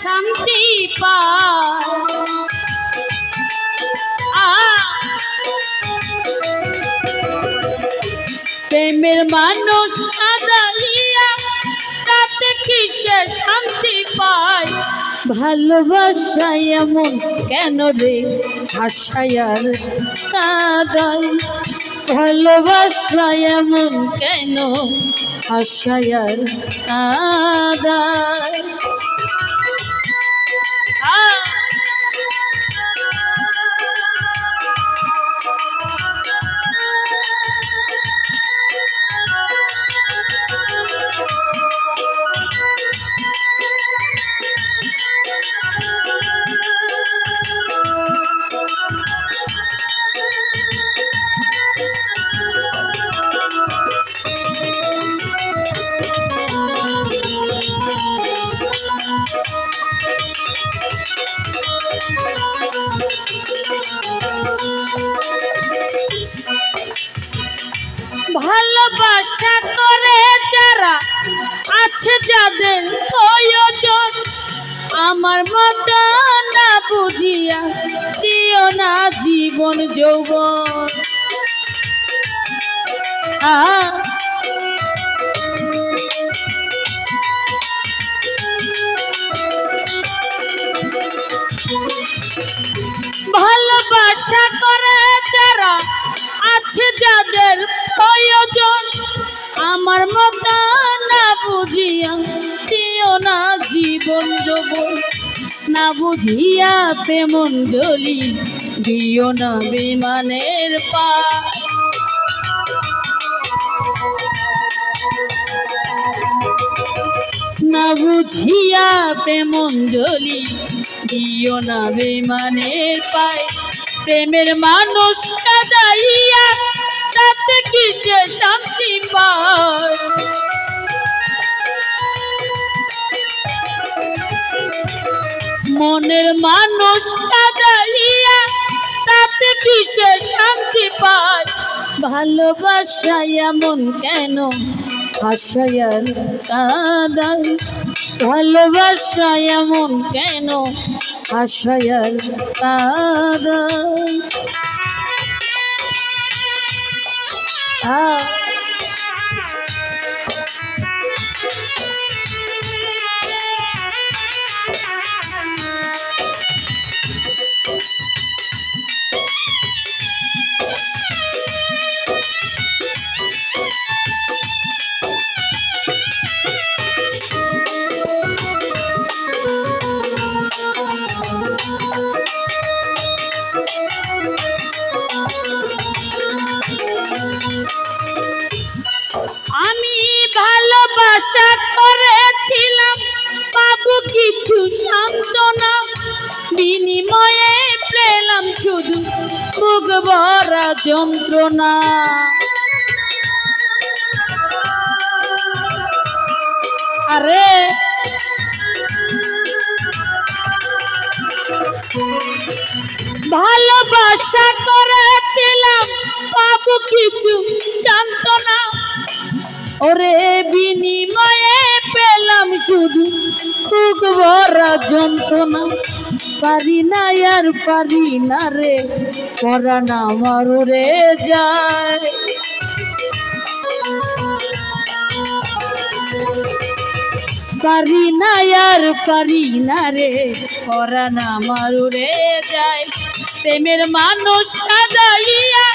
শান্তি পায়। প্রেমের মানুষ কাঁদাইয়া তাতে কিসে শান্তি পায়। ভালোবাসায় এমন কেন রে হাসায়ার কাঁদায়। ভালোবাসায় এমন কেন হাসায়ার কাঁদায়। ভালোবাসা করে যারা আছে যাদের প্রয়োজন, আমার মতো না বুঝিয়া দিও না জীবন যৌবন। ভালোবাসা করে যারা আছে যাদের প্রয়োজন, আমার মতো না বুঝিয়া দিও না জীবন যৌবন। না বুঝিয়া তেমন জ্বলি দিও না বিমানের পা। না বুঝিয়া তেমন জ্বলি দিও না বিমানের পায়। প্রেমের মানুষ কাঁদাইয়া তাতে কিসে শান্তি পায়। মনের মানুষ কাঁদাইয়া তাতে কিসে শান্তি পায়। ভালোবাসা এমন কেন হাসায়ার কাঁদায়। ভালোবাসা এমন কেন হাসায়ার কাঁদায়। আমি ভালোবাসা করেছিলাম পাবো কিছু সান্ত্বনা, বিনিময়ে পেলাম শুধু বুক ভরা যন্ত্রণা। আরে ভালোবাসা করেছিলাম পাবো কিছু সান্ত্বনা, ওরে বিনিময়ে পেলাম শুধু বুক ভরা যন্ত্রণা। পারি না আর পারি না রে পরাণ আমার উড়ে যায়। পারি না আর পারি না রে পরাণ আমার উড়ে যায়। প্রেমের মানুষ কাঁদাইয়া